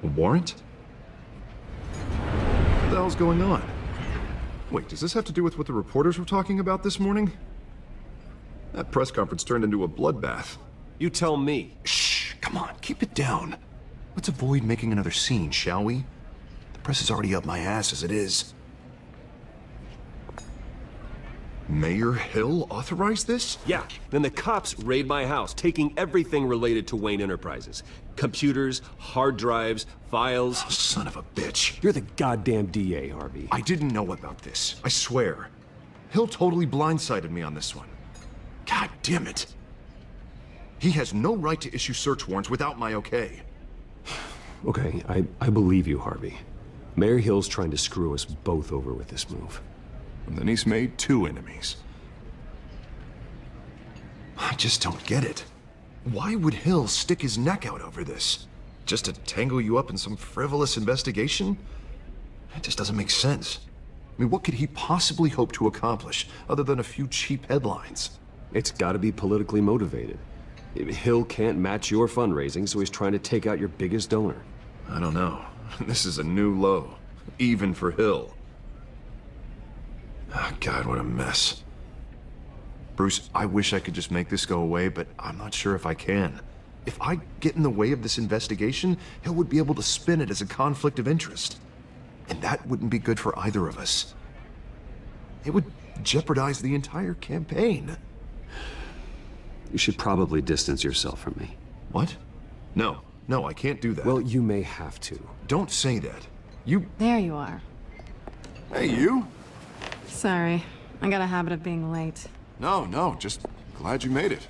A warrant? What the hell's going on? Wait, does this have to do with what the reporters were talking about this morning? That press conference turned into a bloodbath. You tell me. Shh, come on, keep it down. Let's avoid making another scene, shall we? The press is already up my ass as it is. Mayor Hill authorized this? Yeah, then the cops raid my house, taking everything related to Wayne Enterprises. Computers, hard drives, files. Oh, son of a bitch. You're the goddamn DA, Harvey. I didn't know about this, I swear. Hill totally blindsided me on this one. God damn it. He has no right to issue search warrants without my okay. Okay, I believe you, Harvey. Mayor Hill's trying to screw us both over with this move. And then he's made 2 enemies. I just don't get it. Why would Hill stick his neck out over this? Just to tangle you up in some frivolous investigation? It just doesn't make sense. I mean, what could he possibly hope to accomplish other than a few cheap headlines? It's gotta be politically motivated. Hill can't match your fundraising, so he's trying to take out your biggest donor. I don't know. This is a new low, even for Hill. Oh, God, what a mess. Bruce, I wish I could just make this go away, but I'm not sure if I can. If I get in the way of this investigation, Hill would be able to spin it as a conflict of interest. And that wouldn't be good for either of us. It would jeopardize the entire campaign. You should probably distance yourself from me. What? No, I can't do that. Well, you may have to. Don't say that. You... There you are. Hey, you? Sorry, I got a habit of being late. No, just glad you made it.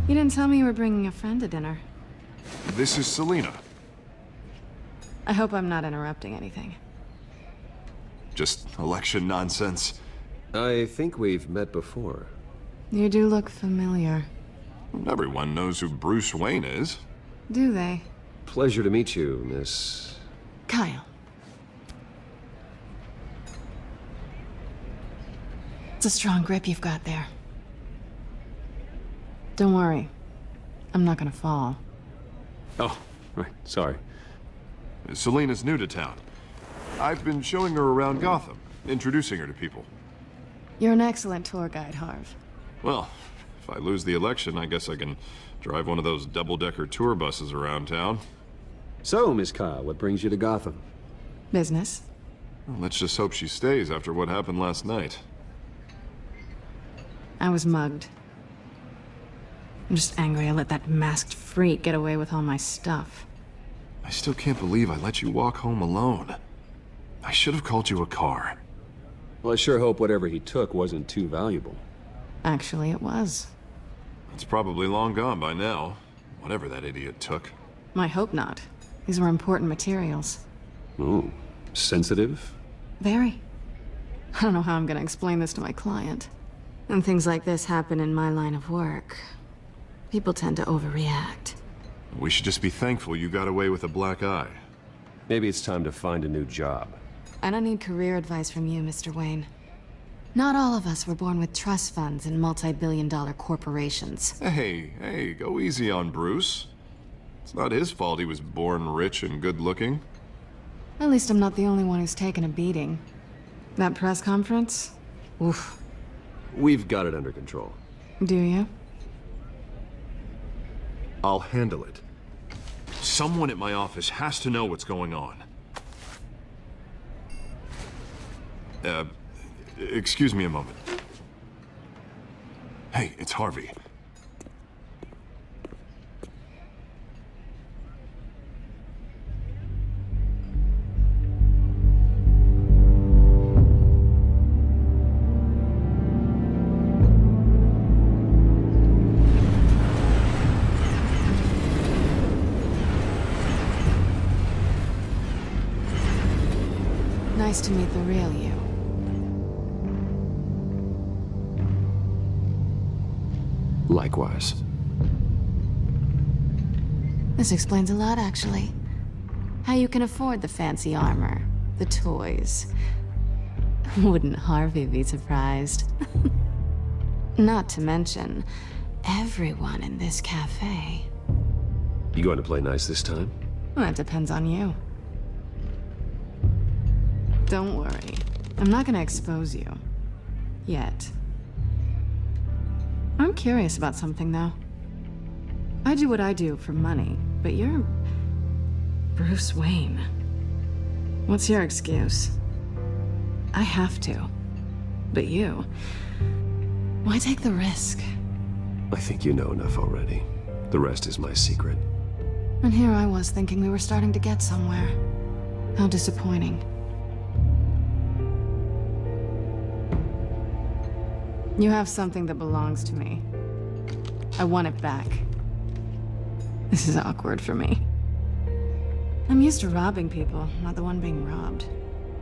You didn't tell me you were bringing a friend to dinner. This is Selena. I hope I'm not interrupting anything. Just election nonsense. I think we've met before. You do look familiar. Everyone knows who Bruce Wayne is. Do they? Pleasure to meet you, Miss... Kyle. It's a strong grip you've got there. Don't worry. I'm not gonna fall. Oh, right, sorry. Selena's new to town. I've been showing her around Gotham, introducing her to people. You're an excellent tour guide, Harv. Well, if I lose the election, I guess I can drive one of those double-decker tour buses around town. So, Miss Kyle, what brings you to Gotham? Business? Well, let's just hope she stays after what happened last night. I was mugged. I'm just angry I let that masked freak get away with all my stuff. I still can't believe I let you walk home alone. I should have called you a car. Well, I sure hope whatever he took wasn't too valuable. Actually, it was. It's probably long gone by now, whatever that idiot took. I hope not. These were important materials. Oh, sensitive? Very. I don't know how I'm gonna explain this to my client. And things like this happen in my line of work. People tend to overreact. We should just be thankful you got away with a black eye. Maybe it's time to find a new job. I don't need career advice from you, Mr. Wayne. Not all of us were born with trust funds and multi-billion-dollar corporations. Hey, go easy on Bruce. It's not his fault he was born rich and good-looking. At least I'm not the only one who's taken a beating. That press conference? Oof. We've got it under control. Do you? I'll handle it. Someone at my office has to know what's going on. Excuse me a moment. Hey, it's Harvey. Nice to meet the real you. Likewise. This explains a lot, actually. How you can afford the fancy armor, the toys. Wouldn't Harvey be surprised? Not to mention, everyone in this cafe. You going to play nice this time? Well, that depends on you. Don't worry. I'm not gonna expose you. Yet. I'm curious about something, though. I do what I do for money, but you're... Bruce Wayne. What's your excuse? I have to. But you... Why take the risk? I think you know enough already. The rest is my secret. And here I was thinking we were starting to get somewhere. How disappointing. You have something that belongs to me. I want it back. This is awkward for me. I'm used to robbing people, not the one being robbed.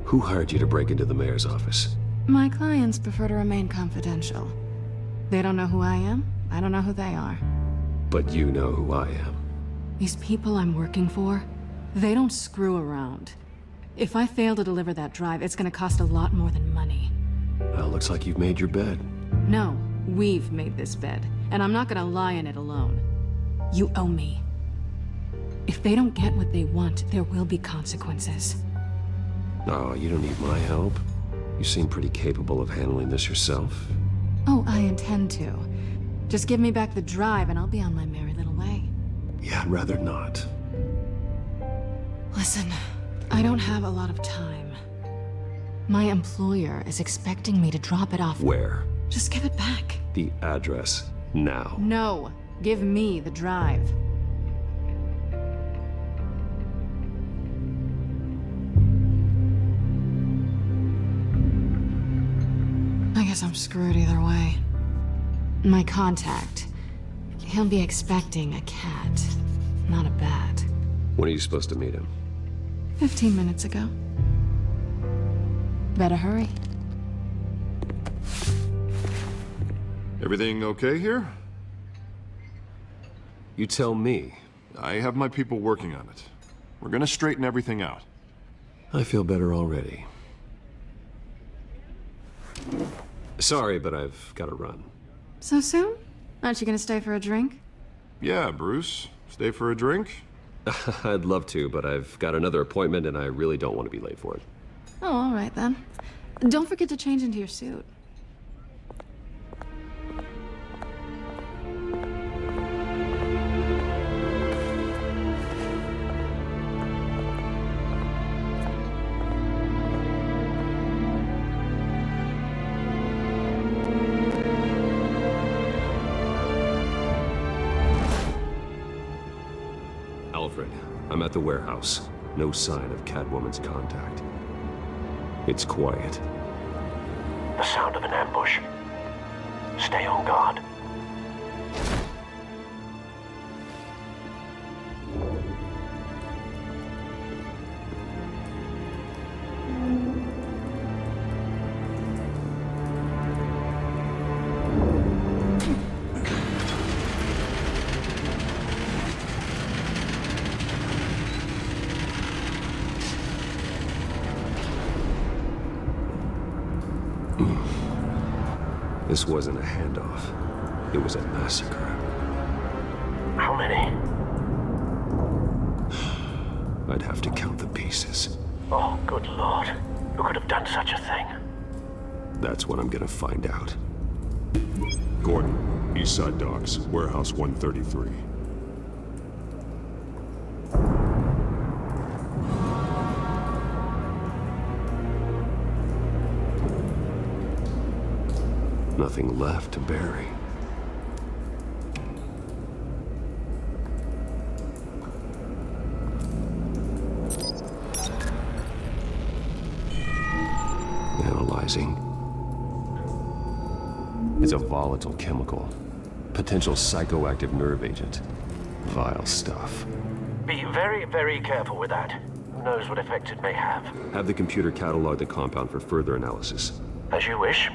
Who hired you to break into the mayor's office? My clients prefer to remain confidential. They don't know who I am, I don't know who they are. But you know who I am. These people I'm working for, they don't screw around. If I fail to deliver that drive, it's gonna cost a lot more than money. Well, looks like you've made your bed. No, we've made this bed, and I'm not gonna lie in it alone. You owe me. If they don't get what they want, there will be consequences. Oh, you don't need my help. You seem pretty capable of handling this yourself. Oh, I intend to. Just give me back the drive and I'll be on my merry little way. Yeah, I'd rather not. Listen, I don't have a lot of time. My employer is expecting me to drop it off. Where? Just give it back. The address, now. No, give me the drive. I guess I'm screwed either way. My contact, he'll be expecting a cat, not a bat. When are you supposed to meet him? 15 minutes ago. Better hurry. Everything okay here? You tell me. I have my people working on it. We're gonna straighten everything out. I feel better already. Sorry, but I've got to run. So soon? Aren't you gonna stay for a drink? Yeah, Bruce. Stay for a drink? I'd love to, but I've got another appointment and I really don't want to be late for it. Oh, all right then. Don't forget to change into your suit. Alfred, I'm at the warehouse. No sign of Catwoman's contact. It's quiet. The sound of an ambush. Stay on guard. This wasn't a handoff. It was a massacre. How many? I'd have to count the pieces. Oh, good lord. Who could have done such a thing? That's what I'm gonna find out. Gordon, Eastside Docks, Warehouse 133. Nothing left to bury. Analyzing. It's a volatile chemical. Potential psychoactive nerve agent. Vile stuff. Be very, very careful with that. Who knows what effect it may have. Have the computer catalog the compound for further analysis. As you wish.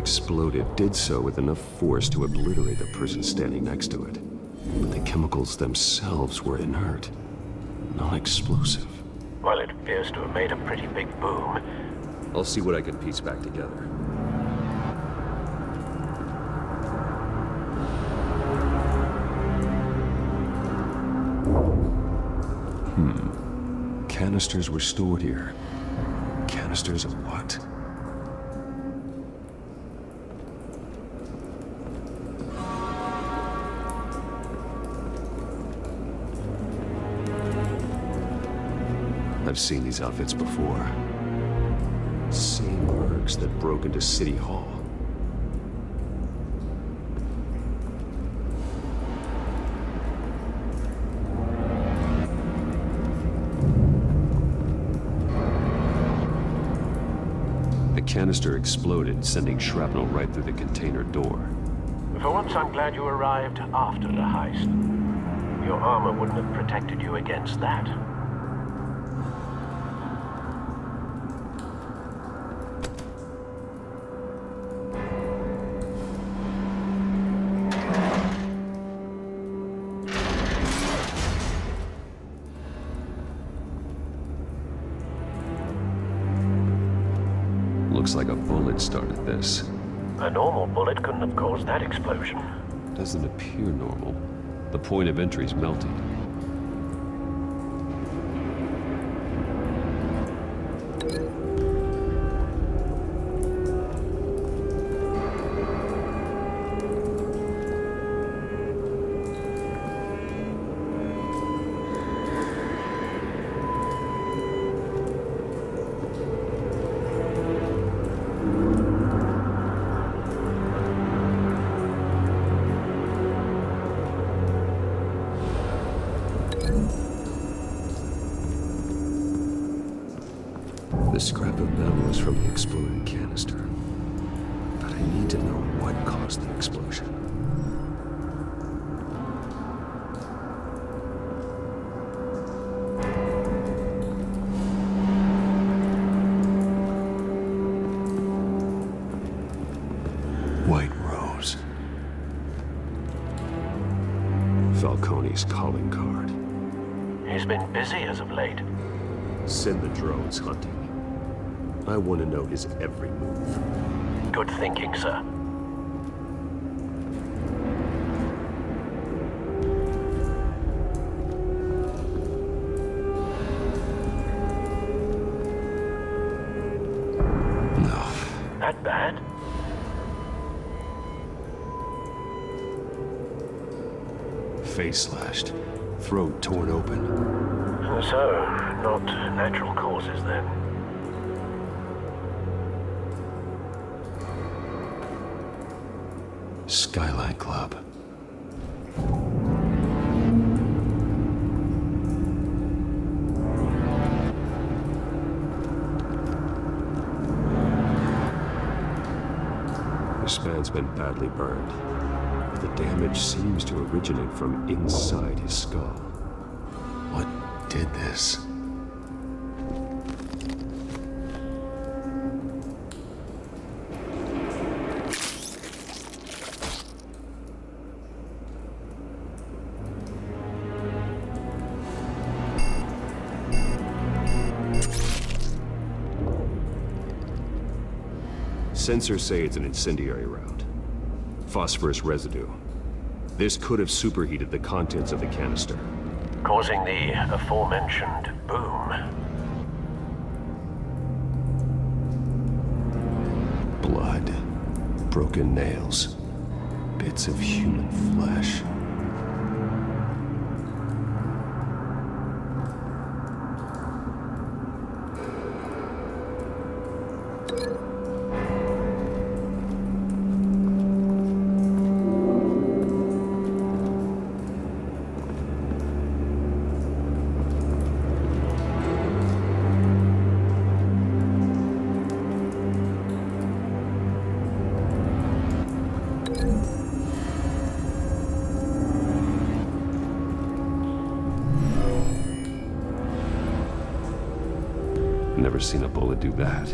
exploded did so with enough force to obliterate the person standing next to it. But the chemicals themselves were inert, non-explosive. Well, it appears to have made a pretty big boom. I'll see what I can piece back together. Canisters were stored here. Canisters of what? I've seen these outfits before. Same mercs that broke into City Hall. The canister exploded, sending shrapnel right through the container door. For once, I'm glad you arrived after the heist. Your armor wouldn't have protected you against that. Looks like a bullet started this. A normal bullet couldn't have caused that explosion. Doesn't appear normal. The point of entry's melting. The scrap of metal is from the exploded canister. But I need to know what caused the explosion. White Rose. Falcone's calling card. He's been busy as of late. Send the drones hunting. I want to know his every move. Good thinking, sir. No. That bad? Face slashed. Throat torn open. So, not natural causes then. Skyline Club. This man's been badly burned. The damage seems to originate from inside his skull. What did this? Sensors say it's an incendiary round. Phosphorus residue. This could have superheated the contents of the canister. Causing the aforementioned boom. Blood. Broken nails. Bits of human flesh. Never seen a bullet do that.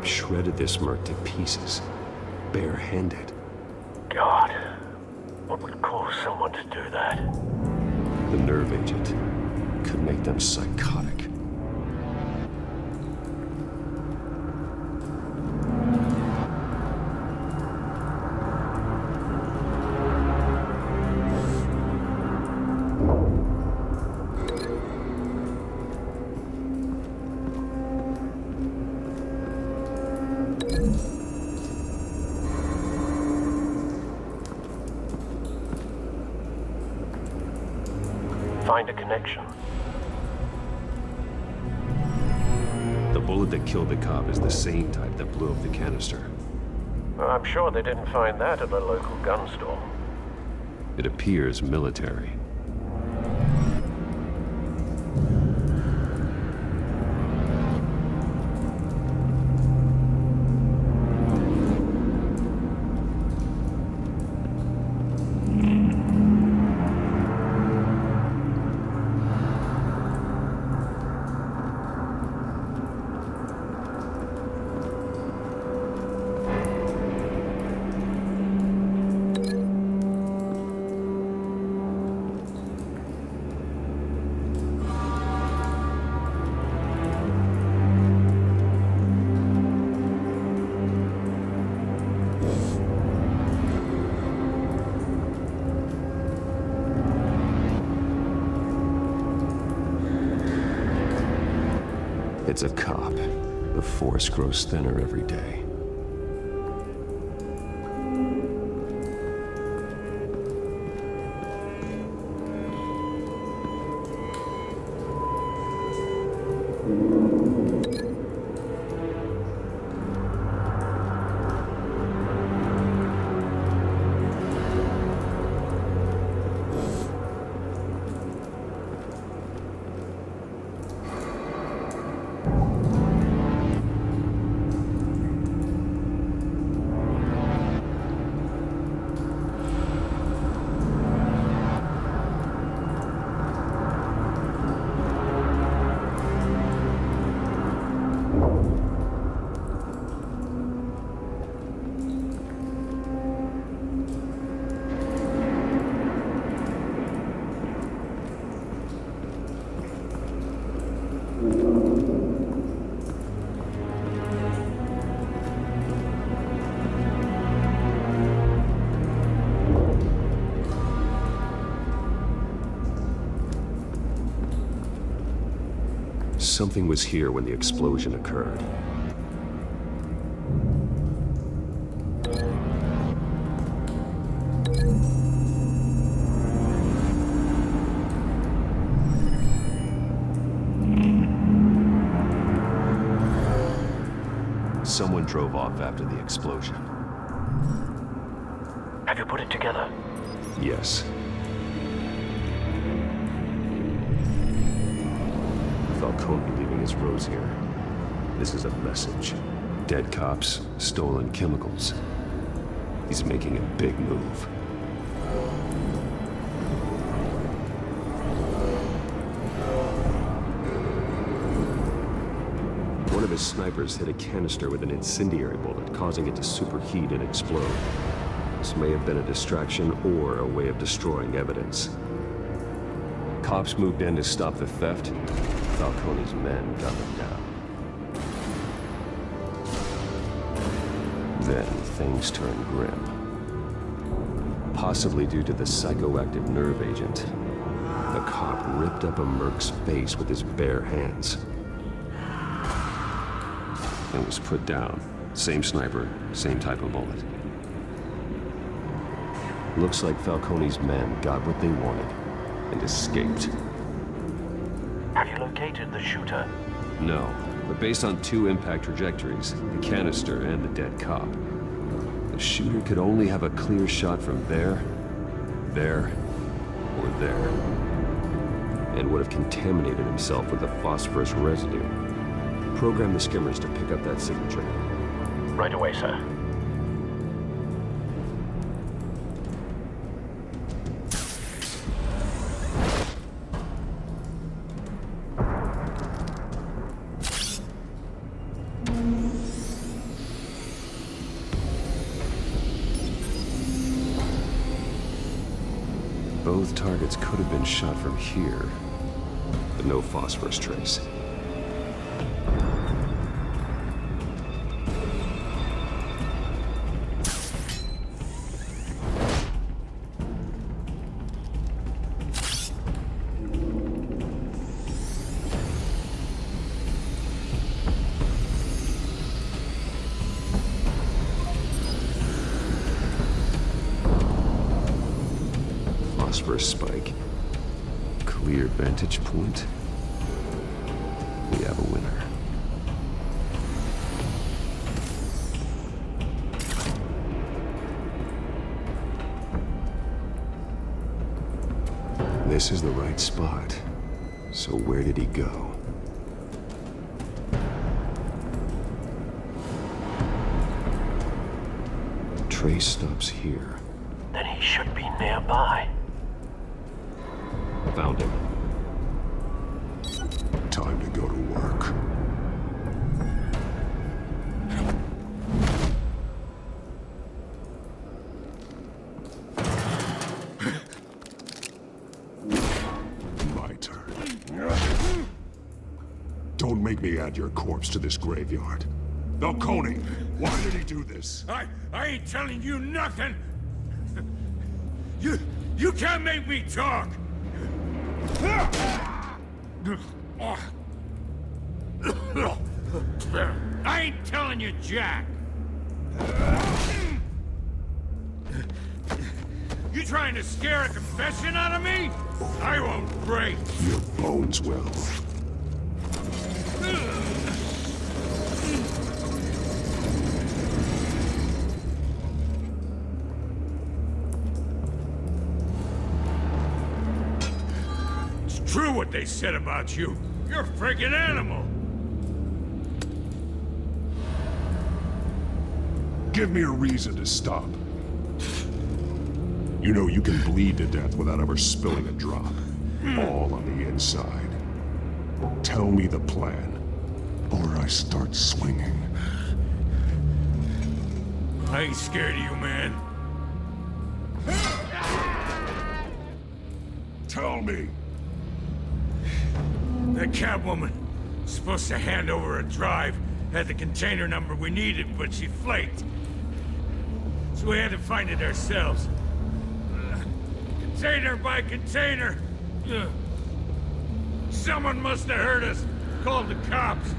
cop shredded this merc to pieces, barehanded. God, what would cause someone to do that? The nerve agent could make them psychotic. Find a connection. The bullet that killed the cop is the same type that blew up the canister. I'm sure they didn't find that at a local gun store. It appears military. It's a cop. The force grows thinner every day. Something was here when the explosion occurred. Someone drove off after the explosion. Have you put it together? Yes. Falcone leaving his rose here. This is a message. Dead cops, stolen chemicals. He's making a big move. One of his snipers hit a canister with an incendiary bullet, causing it to superheat and explode. This may have been a distraction or a way of destroying evidence. Cops moved in to stop the theft. Falcone's men got them down. Then things turned grim. Possibly due to the psychoactive nerve agent, the cop ripped up a merc's face with his bare hands. And was put down. Same sniper, same type of bullet. Looks like Falcone's men got what they wanted and escaped. Have you located the shooter? No, but based on two impact trajectories, the canister and the dead cop, the shooter could only have a clear shot from there, or there, and would have contaminated himself with the phosphorus residue. Program the skimmers to pick up that signature. Right away, sir. Both targets could have been shot from here, but no phosphorus trace. Phosphorus spike. Clear vantage point. We have a winner. This is the right spot. So where did he go? Trace stops here. Then he should be nearby. Found him. Time to go to work. My turn. Don't make me add your corpse to this graveyard. Falcone, why did he do this? I ain't telling you nothing! You can't make me talk! I ain't telling you jack! You trying to scare a confession out of me? I won't break! Your bones will. True what they said about you. You're a friggin' animal. Give me a reason to stop. You know you can bleed to death without ever spilling a drop. All on the inside. Tell me the plan, or I start swinging. I ain't scared of you, man. Tell me! That Catwoman was supposed to hand over a drive, had the container number we needed, but she flaked. So we had to find it ourselves. Container by container. Someone must have heard us, called the cops.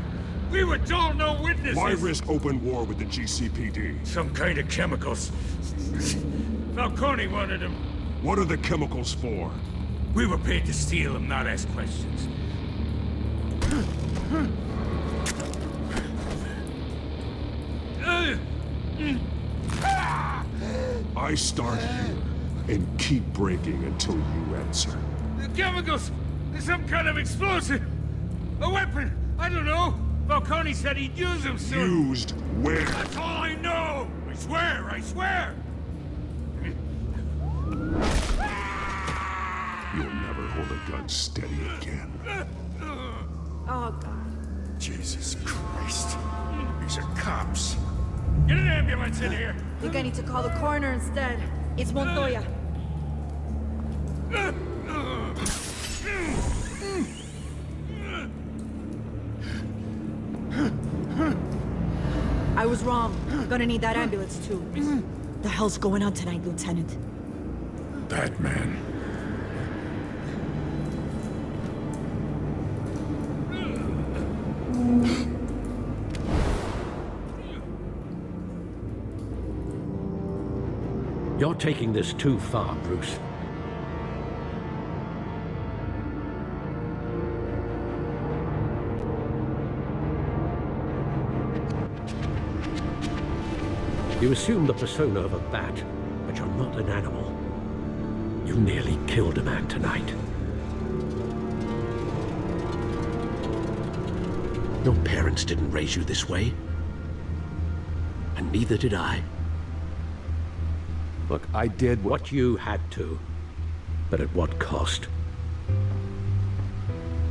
We were told no witnesses. Why risk open war with the GCPD? Some kind of chemicals. Falcone wanted them. What are the chemicals for? We were paid to steal them, not ask questions. I start here and keep breaking until you answer. The chemicals! There's some kind of explosive! A weapon! I don't know! Falcone said he'd use them soon! Used where? That's all I know! I swear! I swear! You'll never hold a gun steady again. Oh, God. Jesus Christ. These are cops. Get an ambulance in here! I think I need to call the coroner instead. It's Montoya. I was wrong. I'm gonna need that ambulance too. The hell's going on tonight, Lieutenant? Batman. You're taking this too far, Bruce. You assume the persona of a bat, but you're not an animal. You nearly killed a man tonight. Your parents didn't raise you this way. And neither did I. Look, I did What you had to, but at what cost?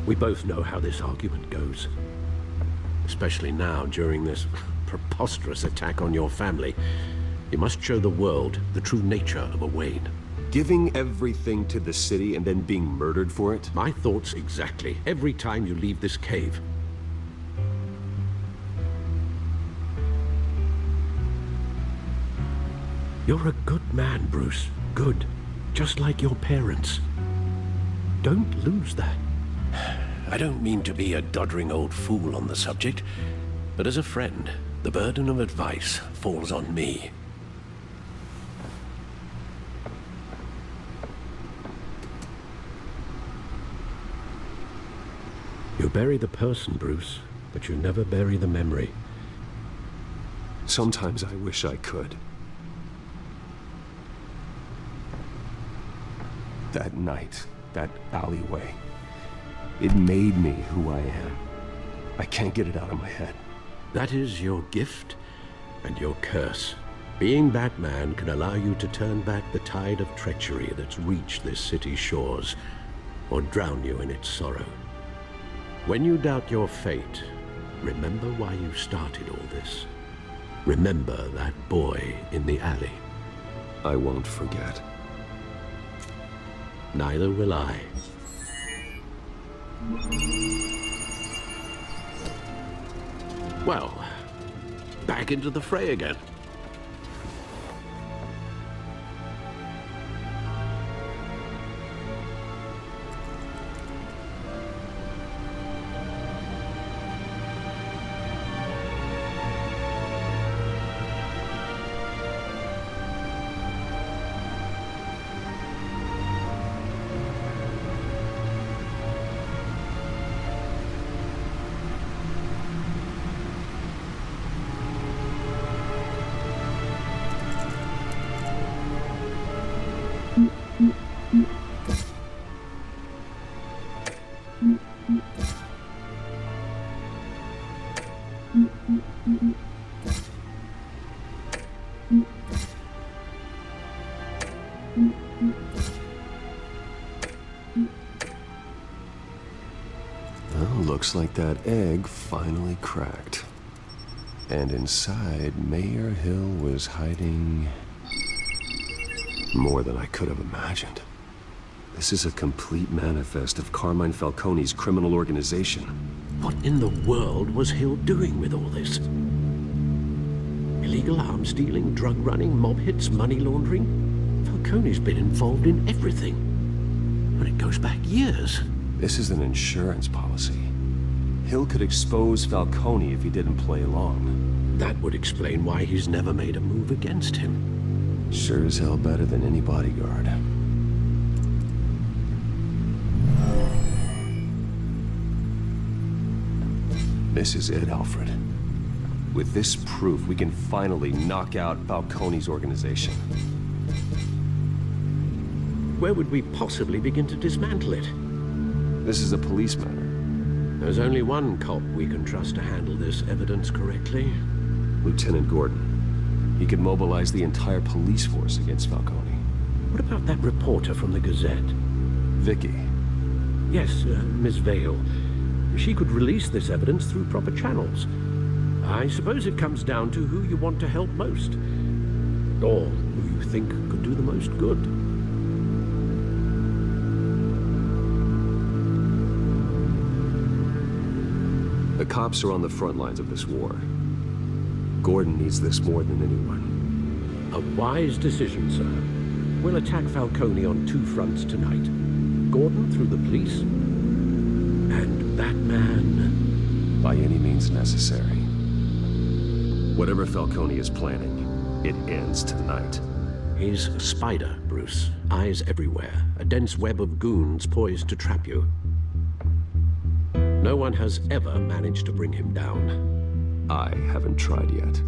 We both know how this argument goes. Especially now, during this preposterous attack on your family. You must show the world the true nature of a Wayne. Giving everything to the city and then being murdered for it? My thoughts exactly, every time you leave this cave. You're a good man, Bruce. Good. Just like your parents. Don't lose that. I don't mean to be a doddering old fool on the subject, but as a friend, the burden of advice falls on me. You bury the person, Bruce, but you never bury the memory. Sometimes I wish I could. That night, that alleyway, it made me who I am. I can't get it out of my head. That is your gift and your curse. Being Batman can allow you to turn back the tide of treachery that's reached this city's shores, or drown you in its sorrow. When you doubt your fate, remember why you started all this. Remember that boy in the alley. I won't forget. Neither will I. Well, back into the fray again. Looks like that egg finally cracked. And inside, Mayor Hill was hiding more than I could have imagined. This is a complete manifest of Carmine Falcone's criminal organization. What in the world was Hill doing with all this? Illegal arms dealing, drug running, mob hits, money laundering? Falcone's been involved in everything. And it goes back years. This is an insurance policy. Hill could expose Falcone if he didn't play along. That would explain why he's never made a move against him. Sure as hell better than any bodyguard. This is it, Alfred. With this proof, we can finally knock out Falcone's organization. Where would we possibly begin to dismantle it? This is a police matter. There's only one cop we can trust to handle this evidence correctly. Lieutenant Gordon. He could mobilize the entire police force against Falcone. What about that reporter from the Gazette? Vicky. Yes, Miss Vale. She could release this evidence through proper channels. I suppose it comes down to who you want to help most. Or who you think could do the most good. The cops are on the front lines of this war. Gordon needs this more than anyone. A wise decision, sir. We'll attack Falcone on two fronts tonight. Gordon through the police, and Batman... by any means necessary. Whatever Falcone is planning, it ends tonight. He's a spider, Bruce. Eyes everywhere. A dense web of goons poised to trap you. No one has ever managed to bring him down. I haven't tried yet.